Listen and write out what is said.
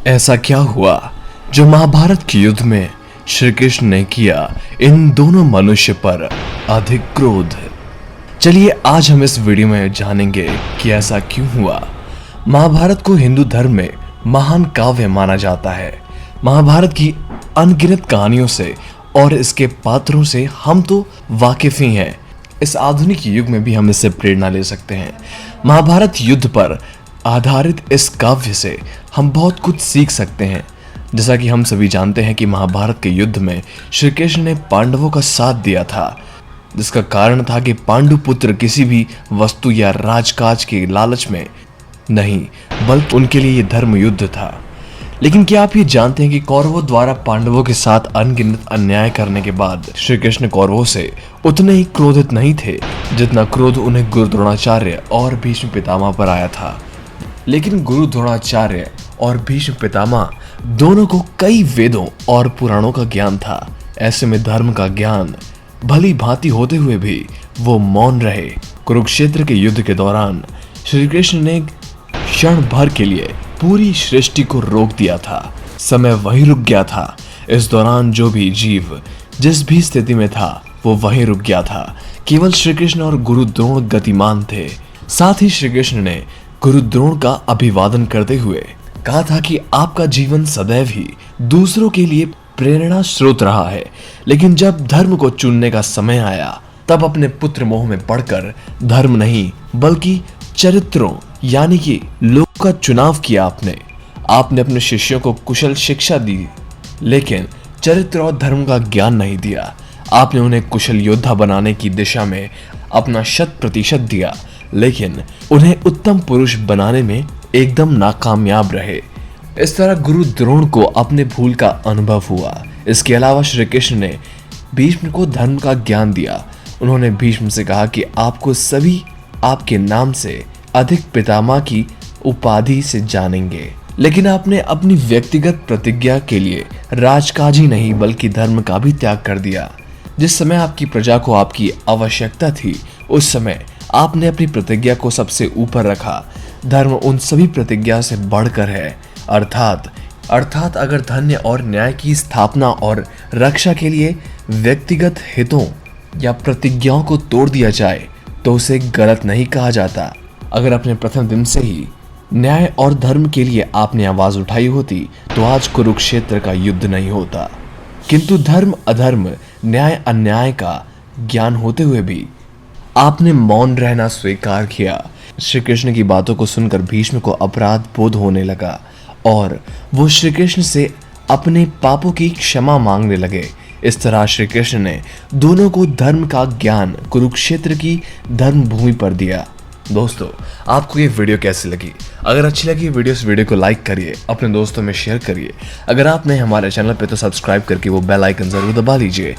ऐसा क्या हुआ जो महाभारत के युद्ध में श्री कृष्ण ने किया इन दोनों मनुष्य पर अधिक क्रोध। चलिए आज हम इस वीडियो में जानेंगे कि ऐसा क्यों हुआ। महाभारत को हिंदू धर्म में महान काव्य माना जाता है। महाभारत की अनगिनत कहानियों से और इसके पात्रों से हम तो वाकिफ ही हैं। इस आधुनिक युग में भी हम इससे प्रेरणा ले सकते हैं। महाभारत युद्ध पर आधारित इस काव्य से हम बहुत कुछ सीख सकते हैं। जैसा कि हम सभी जानते हैं कि महाभारत के युद्ध में श्री कृष्ण ने पांडवों का साथ दिया था, जिसका कारण था कि पांडु पुत्र किसी भी वस्तु या राजकाज के लालच में नहीं, बल्कि उनके लिए यह धर्म युद्ध था। लेकिन क्या आप ये जानते हैं कि कौरवों द्वारा पांडवों के साथ अनगिनत अन्याय करने के बाद श्री कृष्ण कौरवों से उतने ही क्रोधित नहीं थे जितना क्रोध उन्हें गुरु द्रोणाचार्य और भीष्म पितामह पर आया था। लेकिन गुरु द्रोणाचार्य और भीष्म पितामह दोनों को कई वेदों और पुराणों का ज्ञान था। ऐसे में धर्म का ज्ञान भली भांति होते हुए भी वो मौन रहे। कुरुक्षेत्र के युद्ध के दौरान श्री कृष्ण ने क्षण भर के लिए पूरी सृष्टि को रोक दिया था। समय वहीं रुक गया था। इस दौरान जो भी जीव जिस भी स्थिति में था वो वहीं रुक गया था। केवल श्री कृष्ण और गुरु द्रोण गतिमान थे। साथ ही श्री कृष्ण ने गुरु द्रोण का अभिवादन करते हुए कहा था कि आपका जीवन सदैव ही दूसरों के लिए प्रेरणा स्रोत रहा है, लेकिन जब धर्म को चुनने का समय आया तब अपने पुत्र मोह में पड़कर धर्म नहीं बल्कि चरित्रों यानी कि लोगों का चुनाव किया। आपने अपने शिष्यों को कुशल शिक्षा दी, लेकिन चरित्र और धर्म का ज्ञान नहीं दिया। आपने उन्हें कुशल योद्धा बनाने की दिशा में अपना 100% दिया, लेकिन उन्हें उत्तम पुरुष बनाने में एकदम नाकामयाब रहे। इस तरह गुरु द्रोण को अपने भूल का अनुभव हुआ। इसके अलावा श्री कृष्ण ने भीष्म को धर्म का ज्ञान दिया। उन्होंने भीष्म से कहा कि आपको सभी आपके नाम से अधिक पितामह की उपाधि से जानेंगे, लेकिन आपने अपनी व्यक्तिगत प्रतिज्ञा के लिए राजकाज ही नहीं बल्कि धर्म का भी त्याग कर दिया। जिस समय आपकी प्रजा को आपकी आवश्यकता थी उस समय आपने अपनी प्रतिज्ञा को सबसे ऊपर रखा। धर्म उन सभी प्रतिज्ञा से बढ़कर है। अर्थात अगर धन्य और न्याय की स्थापना और रक्षा के लिए व्यक्तिगत हितों या प्रतिज्ञाओं को तोड़ दिया जाए तो उसे गलत नहीं कहा जाता। अगर अपने प्रथम दिन से ही न्याय और धर्म के लिए आपने आवाज उठाई होती तो आज कुरुक्षेत्र का युद्ध नहीं होता। किंतु धर्म अधर्म न्याय अन्याय का ज्ञान होते हुए भी आपने मौन रहना स्वीकार किया। श्री कृष्ण की बातों को सुनकर भीष्म को अपराध बोध होने लगा और वो श्री कृष्ण से अपने पापों की क्षमा मांगने लगे। इस तरह श्री कृष्ण ने दोनों को धर्म का ज्ञान कुरुक्षेत्र की धर्म भूमि पर दिया। दोस्तों, आपको ये वीडियो कैसी लगी? अगर अच्छी लगी वीडियो को लाइक करिए, अपने दोस्तों में शेयर करिए। अगर आप नए हमारे चैनल पे तो सब्सक्राइब करके वो बेल आइकन जरूर दबा लीजिए।